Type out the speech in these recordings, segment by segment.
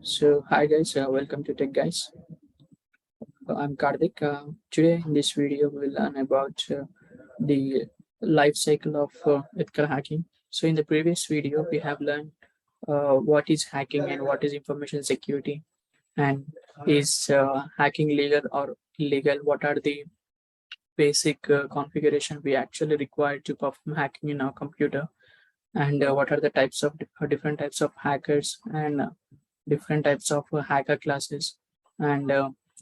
So hi guys, welcome to Tech Guys. I'm Karthik. Today in this video we'll learn about the life cycle of ethical hacking. So in the previous video we have learned what is hacking and what is information security, and is hacking legal or illegal? What are the basic configuration we actually require to perform hacking in our computer, and what are the types of different types of hackers, and different types of hacker classes. And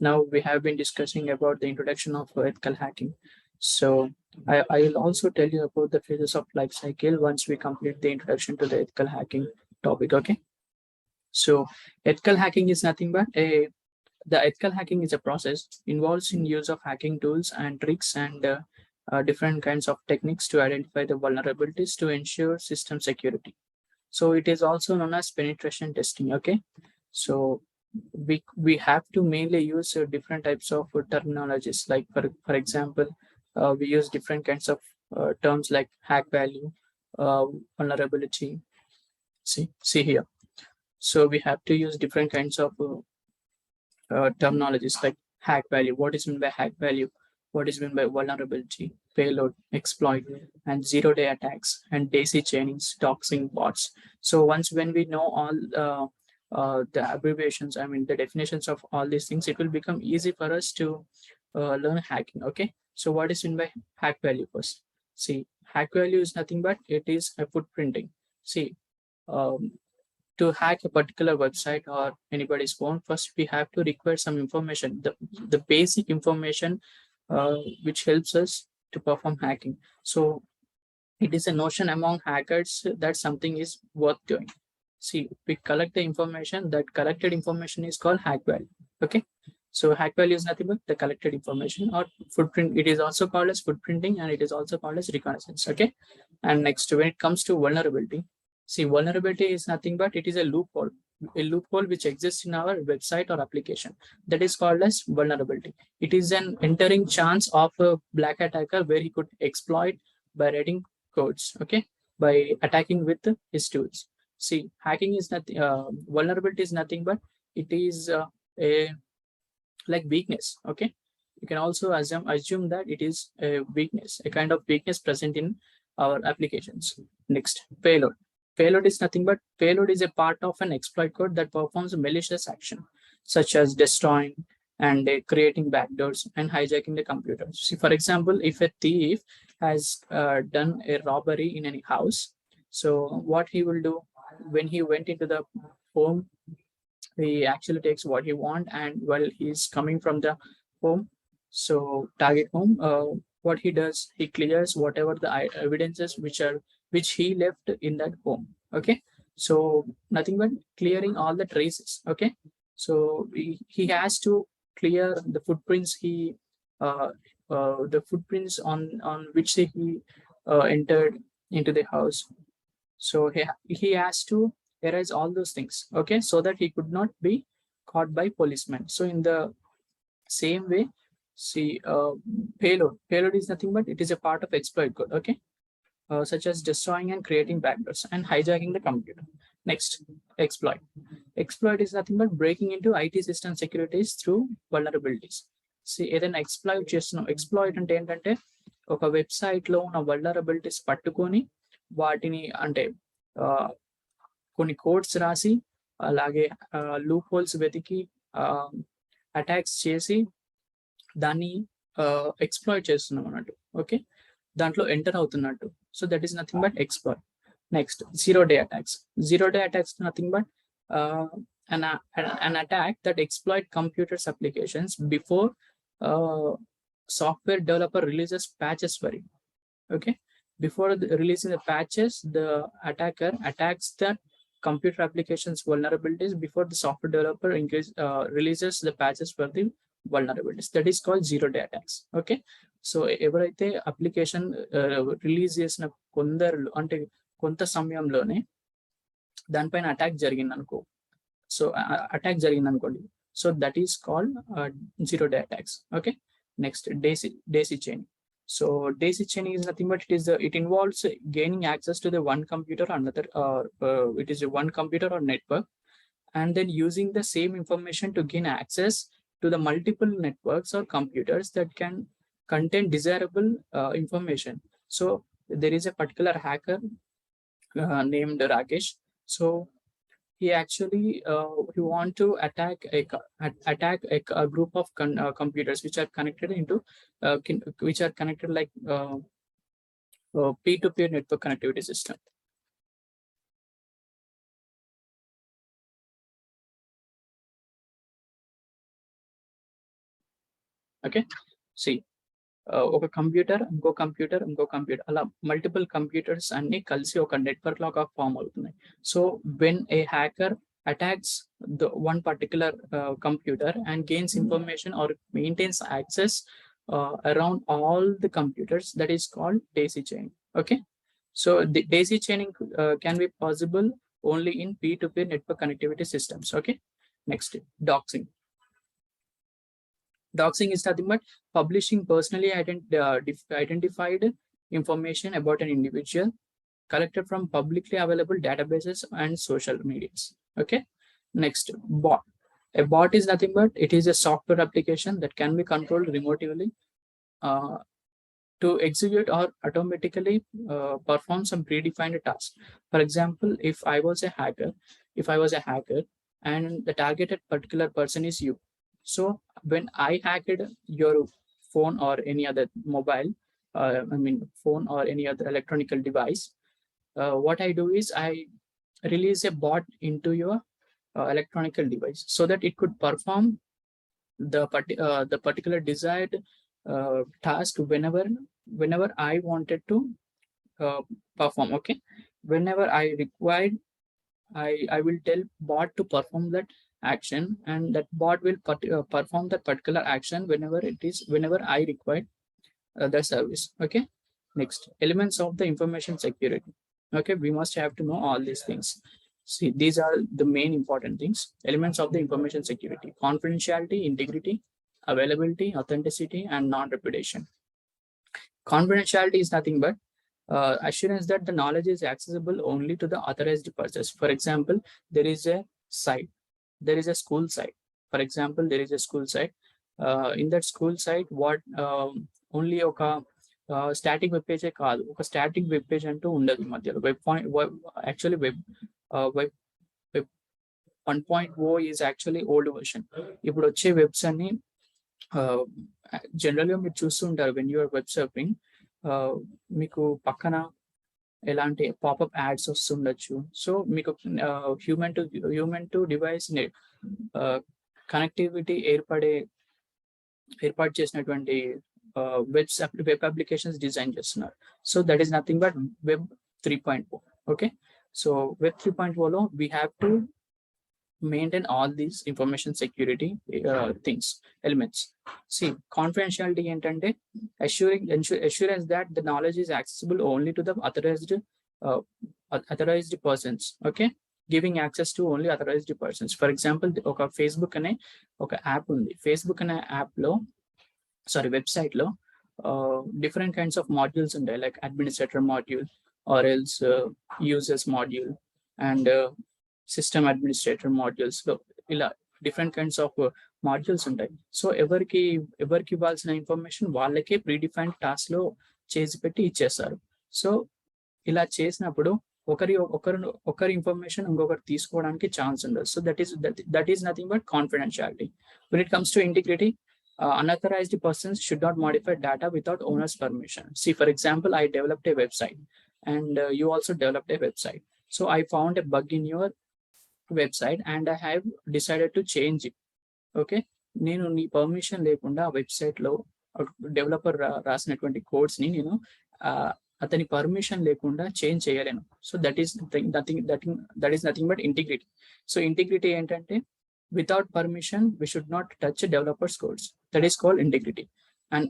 now we have been discussing about the introduction of ethical hacking. So I will also tell you about the phases of life cycle once we complete the introduction to the ethical hacking topic. Okay. So ethical hacking is nothing but the ethical hacking is a process involves in use of hacking tools and tricks, and different kinds of techniques to identify the vulnerabilities to ensure system security. So it is also known as penetration testing. Okay. So we have to mainly use different types of terminologies, like for example, we use different kinds of terms like hack value, uh, vulnerability. See here. So we have to use different kinds of terminologies like hack value. What is meant by hack value? What is meant by vulnerability, payload, exploit, and zero-day attacks, and daisy chainings, doxing, bots. So once when we know all the abbreviations, I mean the definitions of all these things, it will become easy for us to learn hacking. Okay. So what is meant by hack value first? See, hack value is nothing but it is a footprinting. See, um, to hack a particular website or anybody's phone, first we have to require some information, the basic information which helps us to perform hacking. So it is a notion among hackers that something is worth doing. See, we collect the information, that collected information is called hack value. Okay. So hack value is nothing but the collected information or footprint. It is also called as footprinting, and it is also called as reconnaissance. Okay. And next, when it comes to vulnerability, see, vulnerability is nothing but it is a loophole which exists in our website or application. That is called as vulnerability. It is an entering chance of a black attacker where he could exploit by writing codes. Okay, by attacking with his tools. See, hacking is nothing. Vulnerability is nothing but it is a like weakness. Okay, you can also assume that it is a weakness, a kind of weakness present in our applications. Next, payload. Payload is nothing but payload is a part of an exploit code that performs a malicious action, such as destroying and creating backdoors and hijacking the computer. See, for example, if a thief has done a robbery in any house, so what he will do when he went into the home, he actually takes what he want, and while he's coming from the home, so target home, what he does, he clears whatever the evidences which he left in that home. Okay, so nothing but clearing all the traces. Okay, so he has to clear the footprints uh, the footprints on which he entered into the house. So he has to erase all those things. Okay, so that he could not be caught by policemen. So in the same way, see, payload is nothing but it is a part of exploit code. Okay, such as destroying and creating backdoors and hijacking the computer. Next, exploit. Exploit is nothing but breaking into IT system securities through vulnerabilities. See, ఏదైనా exploit చేస్తున్నాం. Exploit అంటే ఏంటంటే ఒక website లో ఉన్న vulnerabilities పట్టుకొని వాటిని అంటే కొన్ని కోడ్స్ రాసి అలాగే లూప్ హోల్స్ వెతికి అటాక్స్ చేసి దాన్ని ఎక్స్ప్లాయిట్ చేస్తున్నాం అన్నట్టు. ఓకే, దాంట్లో ఎంటర్ అవుతున్నట్టు. So that is nothing but exploit. Next, zero-day attacks. Zero-day attacks nothing but an attack that exploit computers applications before software developer releases patches for it. Okay, before releasing the patches, the attacker attacks the computer applications vulnerabilities before the software developer releases the patches for the vulnerabilities. That is called zero-day attacks. Okay, so ఎవరైతే application release చేసిన అంటే కొంత సమయంలోనే దానిపైన attack జరిగింది అనుకో, so attack జరిగింది అనుకోండి, so that is called zero-day attacks. Okay, next, daisy chain. So daisy chaining is nothing but it involves gaining access to the one computer or another, it is a one computer or network and then using the same information to gain access to the multiple networks or computers that can contain desirable information. So there is a particular hacker named Rakesh. So he actually he want to attack a group of computers which are connected into which are connected like peer-to-peer network connectivity system. Okay, see, ఒక computer ఇంకో computer అలా multiple computers అన్ని కలిసి ఒక network లాగా form అవుతున్నాయి. So when a hacker attacks the one particular computer and gains information or maintains access around all the computers, that is called daisy chaining. Okay, so the daisy chaining can be possible only in peer-to-peer network connectivity systems. Okay, next, doxing. Doxing is nothing but publishing personally identified information about an individual collected from publicly available databases and social medias. Okay, next, bot. A bot is nothing but it is a software application that can be controlled remotely to execute or automatically perform some predefined task. For example, if I was a hacker and the targeted particular person is you, so when I hacked your phone or any other mobile, phone or any other electronic device, what I do is I release a bot into your electronic device so that it could perform the particular desired task whenever I wanted to perform. Okay, whenever I required, I will tell bot to perform that action, and that bot will perform that particular action whenever I require the service. Okay, next, elements of the information security. Okay, we must have to know all these things. See, these are the main important things. Elements of the information security: confidentiality, integrity, availability, authenticity, and non-repudiation. Confidentiality is nothing but assurance that the knowledge is accessible only to the authorized persons. For example, there is a site, there is a school site. For example, there is a school site. In that school site, what only oka static web page కాదు, ఒక static web page అంటూ ఉండదు మధ్యలో. Actually web 1.0 is actually old version. ఇప్పుడు వచ్చే webs అన్ని general గా మీరు చూస్తుంటారు వెన్ యూఆర్ వెబ్ సర్ఫింగ్, మీకు పక్కన ఎలాంటి పాపప్ యాడ్స్ వస్తుండొచ్చు. సో మీకు హ్యూమన్ టు డివైస్ కనెక్టివిటీ ఏర్పాటు చేసినటువంటి వెబ్ అప్లికేషన్స్ డిజైన్ చేస్తున్నారు. So that is nothing but web 3.0. Okay, so web 3.0లో we have to maintain all these information security things, elements. See, confidentiality entante assurance that the knowledge is accessible only to the authorized persons. Okay, giving access to only authorized persons. For example, oka Facebook ane oka app undi. Facebook ane app lo, sorry, website lo different kinds of modules undayi, like administrator module or else users module and system administrator modules లో ఇలా different kinds of modules ఉంటాయి. So ఎవరికి ఇవ్వాల్సిన information వాళ్ళకే predefined task లో చేసి పెట్టి ఇచ్చేస్తారు. సో ఇలా చేసినప్పుడు ఒకరి ఇన్ఫర్మేషన్ ఇంకొకరు తీసుకోవడానికి ఛాన్స్ ఉండదు. So that is nothing but confidentiality. When it comes to integrity, unauthorized persons should not modify data without owner's permission. See, for example, I developed a website and you also developed a website. So I found a bug in your website and I have decided to change it. Okay, నేను నీ permission లేకుండా ఆ website లో developer రాసినటువంటి codes ని నేను అతని permission లేకుండా చేంజ్ చేయలేను. So that is nothing but integrity. So integrity ఏంటంటే without permission we should not touch developers codes. That is called integrity. And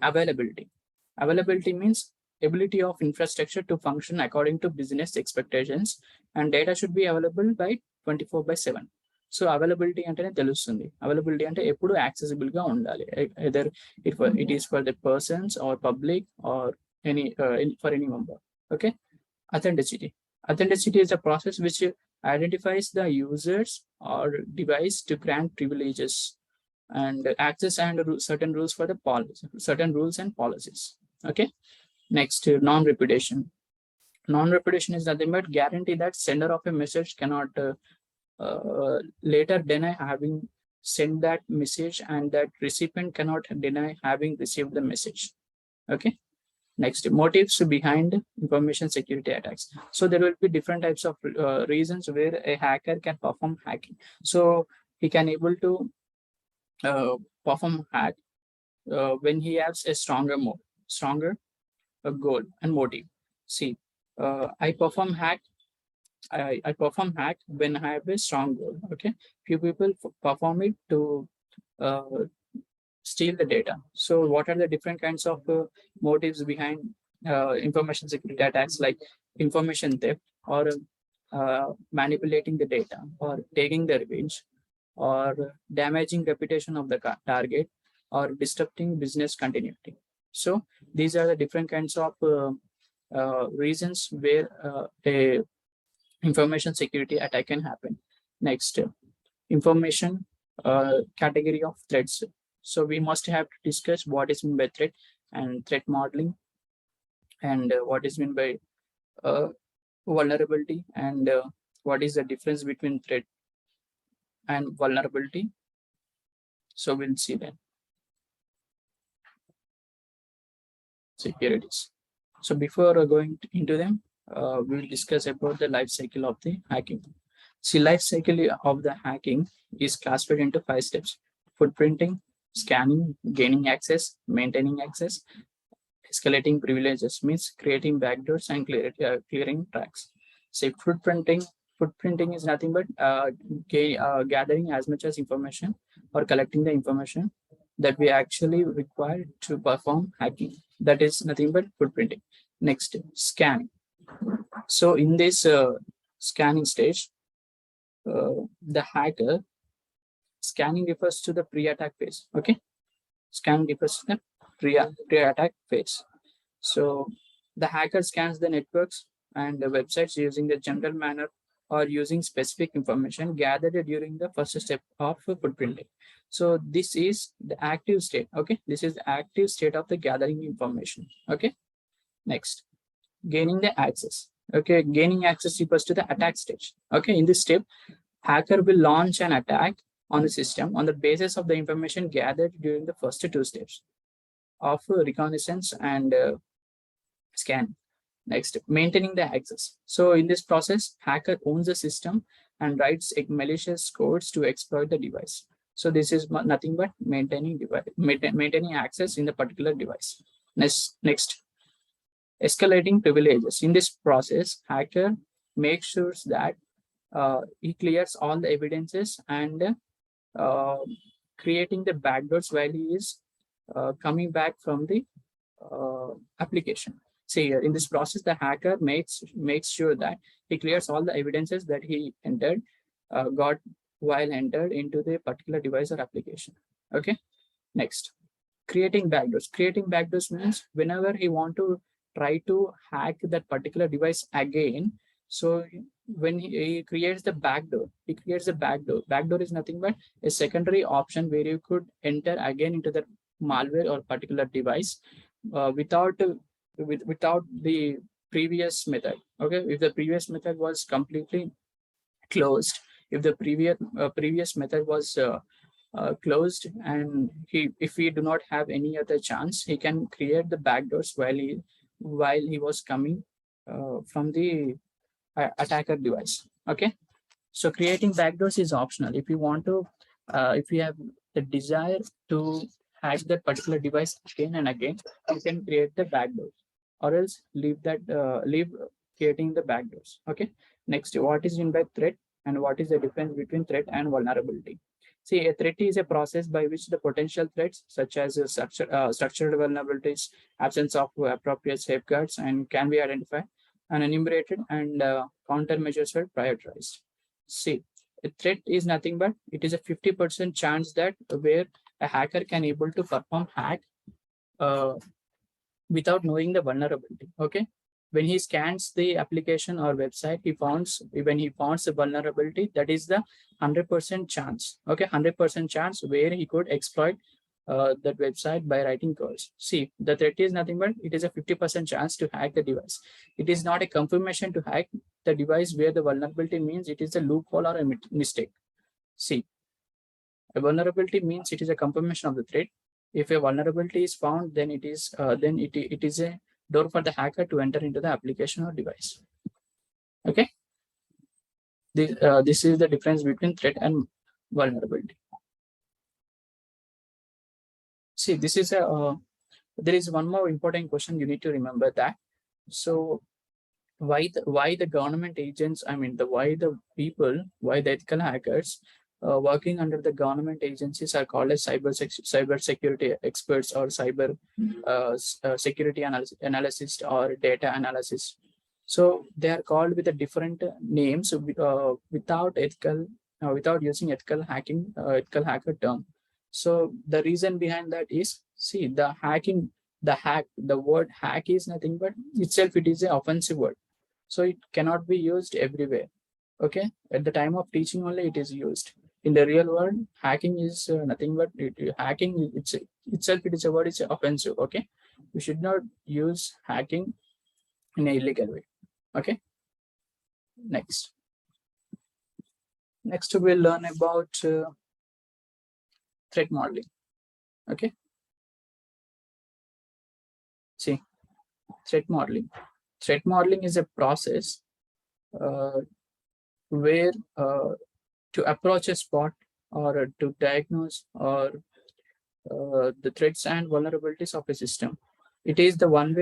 availability means ability of infrastructure to function according to business expectations, and data should be available by 24/7. So availability అంటేనే తెలుస్తుంది. Availability అంటే ఎప్పుడు accessible గా ఉండాలి, either it is for the persons or public or for any member. Okay, authenticity is a process which identifies the users or device to grant privileges and access and certain rules for the policy, certain rules and policies. Okay. Next, non-repudiation. Non-repudiation is nothing but guarantee that sender of a message cannot later deny having sent that message, and that recipient cannot deny having received the message. Okay. Next, motives behind information security attacks. So there will be different types of reasons where a hacker can perform hacking. So he can able to perform hack when he has a stronger goal and motive. See, I perform hack. I perform hack when I have a strong goal. Okay, few people perform it to uh, steal the data. So, what are the different kinds of motives behind information security attacks, like information theft, or manipulating the data, or taking the revenge, or damaging reputation of the target, or disrupting business continuity? So, these are the different kinds of reasons where a information security attack can happen. Next, information category of threats. So we must have to discuss what is meant by threat and threat modeling, and what is meant by vulnerability, and what is the difference between threat and vulnerability. So we'll see that. So here it is. So before going into them, we'll discuss about the life cycle of the hacking. See, life cycle of the hacking is classified into 5 steps: footprinting, scanning, gaining access, maintaining access, escalating privileges, means creating backdoors and clearing tracks. Say footprinting is nothing but gathering as much as information or collecting the information that we actually require to perform hacking. That is nothing but footprinting. Next, scanning. So in this scanning stage, the hacker scanning refers to the pre-attack phase. Okay, scanning refers to the pre-attack phase. So the hacker scans the networks and the websites using the general manner or using specific information gathered during the first step of footprinting. So this is the active state. Okay, this is the active state of the gathering information. Okay, next, gaining the access. Okay, gaining access refers to the attack stage. Okay, in this step, hacker will launch an attack on the system on the basis of the information gathered during the first 2 steps of reconnaissance and scan. Next, maintaining the access. So in this process, hacker owns the system and writes malicious codes to exploit the device. So this is nothing but maintaining access in the particular device. Next, escalating privileges. In this process, hacker makes sure that he clears all the evidences and creating the backdoors while he is coming back from the application. See here, in this process, the hacker makes sure that he clears all the evidences that he got while entered into the particular device or application. Okay. Next, creating backdoors. Creating backdoors means whenever he want to try to hack that particular device again, so when he creates the backdoor, Backdoor is nothing but a secondary option where you could enter again into the malware or particular device without the previous method. Okay, if the previous method was completely closed, if the previous method was closed, and if we do not have any other chance, he can create the backdoors while he was coming from the attacker device. Okay, so creating backdoors is optional. If you want to, if you have the desire to hack that particular device again and again, you can create the backdoors, or else leave creating the backdoors. Okay. Next, what is meant by threat and what is the difference between threat and vulnerability? See, a threat is a process by which the potential threats, such as structural vulnerabilities, absence of appropriate safeguards, and can be identified and enumerated, and countermeasures are prioritized. See, a threat is nothing but it is a 50% chance that where a hacker can able to perform hack uh, without knowing the vulnerability. Okay, when he scans the application or website, when he finds a vulnerability, that is the 100% chance. Okay, 100% chance where he could exploit that website by writing codes. See, the threat is nothing but it is a 50% chance to hack the device. It is not a confirmation to hack the device where the vulnerability means it is a loophole or a mistake. See, a vulnerability means it is a confirmation of the threat. If a vulnerability is found, then it is a door for the hacker to enter into the application or device. Okay, this is the difference between threat and vulnerability. See, this is a there is one more important question you need to remember that. So why the government agents, I mean why the ethical hackers working under the government agencies are called as cyber security experts or cyber security analyst or data analysis. So they are called with a different names without using ethical hacker term. So the reason behind that is, see, the word hack is nothing but itself it is an offensive word, so it cannot be used everywhere. Okay, at the time of teaching only it is used. In the real world, hacking is nothing but hacking itself it is a word, it's offensive. Okay, we should not use hacking in an illegal way. Okay, next we'll learn about threat modeling. Okay, see, threat modeling is a process where to approach a spot or to diagnose or the threats and vulnerabilities of a system. It is the one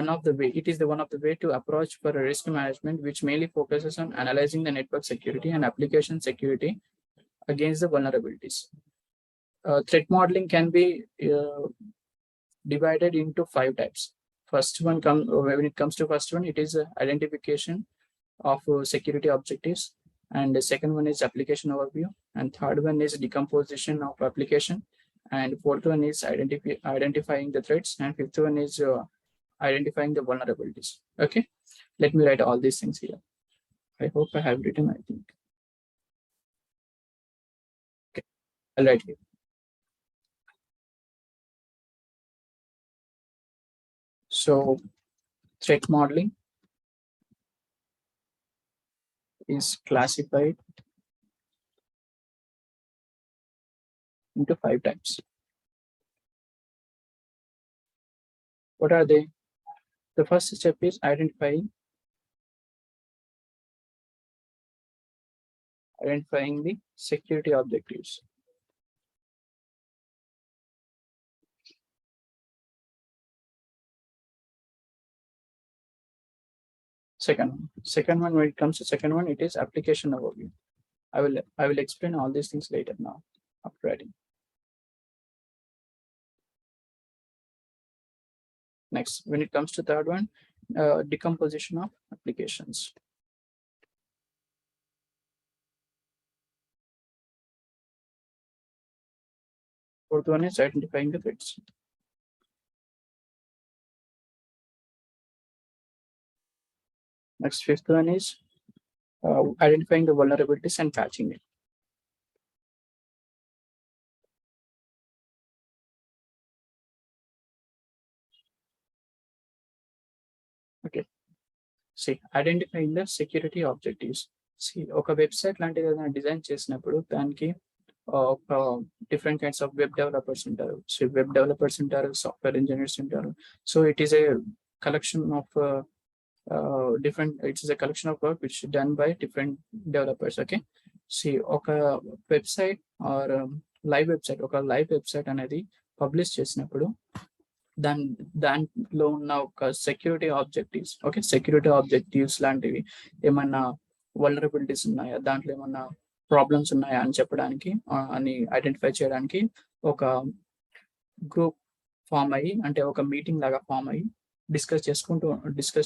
of the way to approach for a risk management, which mainly focuses on analyzing the network security and application security against the vulnerabilities. Threat modeling can be divided into 5 types. When it comes to first one, it is identification of security objectives, and the second one is application overview, and third one is decomposition of application, and fourth one is identifying the threats, and fifth one is identifying the vulnerabilities. Okay, let me write all these things here. I hope I have written, I think. Okay, I'll write here. So threat modeling is classified into 5 types. What are they? The first step is identifying the security objectives. Second one, when it comes to second one, it is application overview. I will explain all these things later now after writing. Next, when it comes to third one, decomposition of applications. Fourth one is identifying the threats. Next, fifth one is identifying the vulnerabilities and patching it. Okay. See, identifying the security objectives. See, oka website లాంటిది ఏదైనా design చేసినప్పుడు దానికి different kinds of web developers ఉంటారు. So web developers ఉంటారు, software engineers ఉంటారు. So it is a collection of it is a collection of work which is done by different developers. Okay, see, oka website or live website అనేది publish చేసినప్పుడు దాంట్లో ఉన్న ఒక security objectives. Okay, security objectives లాంటివి ఏమన్నా vulnerabilities ఉన్నాయా, దాంట్లో ఏమన్నా ప్రాబ్లమ్స్ ఉన్నాయా అని చెప్పడానికి అని ఐడెంటిఫై చేయడానికి ఒక గ్రూప్ ఫామ్ అయ్యి, అంటే ఒక మీటింగ్ లాగా ఫామ్ అయ్యి డిస్కస్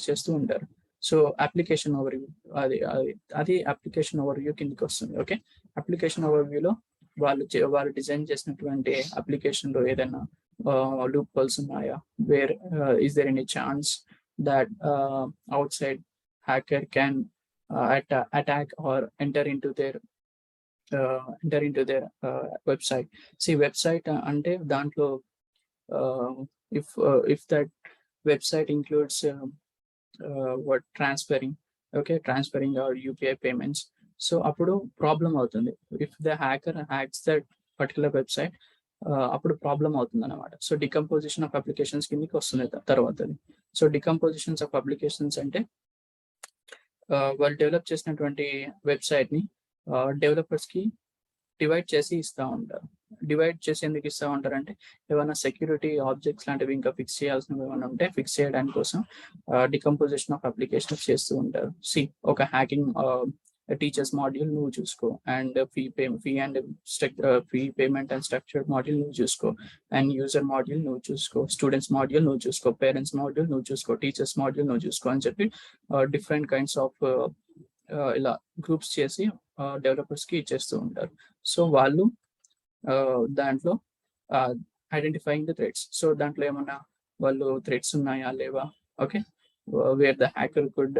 చేస్తూ ఉంటారు. సో అప్లికేషన్ ఓవర్వ్యూ అది అప్లికేషన్ ఓవర్వ్యూ కిందకి వస్తుంది. ఓకే, అప్లికేషన్ ఓవర్వ్యూలో వాళ్ళు డిజైన్ చేసినటువంటి అప్లికేషన్ లో ఏదైనా లూప్ హోల్స్ ఉన్నాయా, where is there any chance that outside hacker can attack or enter into their website. See, website ante dantlo if that website includes what transferring our UPI payments, so అప్పుడు problem అవుతుంది. If the hacker hacks that particular website, అప్పుడు problem అవుతుంది అనమాట. So decomposition of applications కిందకి వస్తుంది తర్వాత. So డికంపోజిషన్స్ of applications అంటే వాళ్ళు డెవలప్ చేసినటువంటి వెబ్సైట్ ని డెవలపర్స్ కి డివైడ్ చేసి ఇస్తూ ఉంటారు. డివైడ్ చేసి ఎందుకు ఇస్తూ ఉంటారు అంటే ఏమైనా సెక్యూరిటీ ఆబ్జెక్ట్స్ లాంటివి ఇంకా ఫిక్స్ చేయాల్సినవి ఏమైనా ఉంటే ఫిక్స్ చేయడానికి కోసం డికంపోజిషన్ ఆఫ్ అప్లికేషన్స్ చేస్తూ ఉంటారు. సి, ఒక హ్యాకింగ్ టీచర్స్ మాడ్యూల్ నువ్వు చూసుకో, and fee payment and structured module నువ్వు చూసుకో, అండ్ యూజర్ మాడ్యూల్ నువ్వు చూసుకో, స్టూడెంట్స్ మాడ్యూల్ నువ్వు చూసుకో, పేరెంట్స్ మాడ్యూల్ నువ్వు చూసుకో, టీచర్స్ మాడ్యూల్ నువ్వు చూసుకో అని చెప్పి డిఫరెంట్ కైండ్స్ ఆఫ్ ఇలా గ్రూప్స్ చేసి డెవలపర్స్ కి ఇచ్చేస్తూ ఉంటారు. సో వాళ్ళు దాంట్లో ఐడెంటిఫైయింగ్ ద థ్రెడ్స్. సో దాంట్లో ఏమన్నా వాళ్ళు థ్రెడ్స్ ఉన్నాయా లేవా, okay, wear the hacker could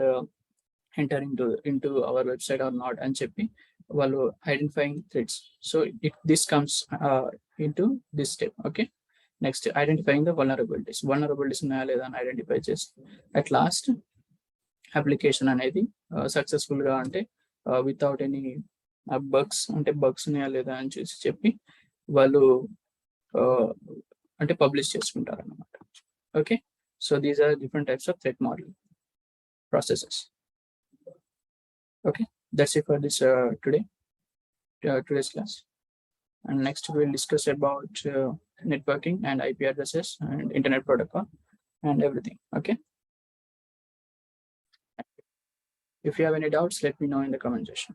enter into our website or not అని చెప్పి వాళ్ళు identifying threads. So this comes into this step. Okay, next identifying the vulnerabilities ఉన్నాయా లేదా అని ఐడెంటిఫై చేసి అట్ లాస్ట్ అప్లికేషన్ అనేది సక్సెస్ఫుల్ గా అంటే వితౌట్ ఎనీ బగ్స్ అంటే బగ్స్ ఉన్నాయా లేదా అని చూసి చెప్పి వాళ్ళు అంటే పబ్లిష్ చేసుకుంటారు అన్నమాట. Okay, so these are different types of threat model processes. Okay, that's it for this today's class. And next we'll discuss about networking and IP addresses and internet protocol and everything. Okay, if you have any doubts, let me know in the comment section.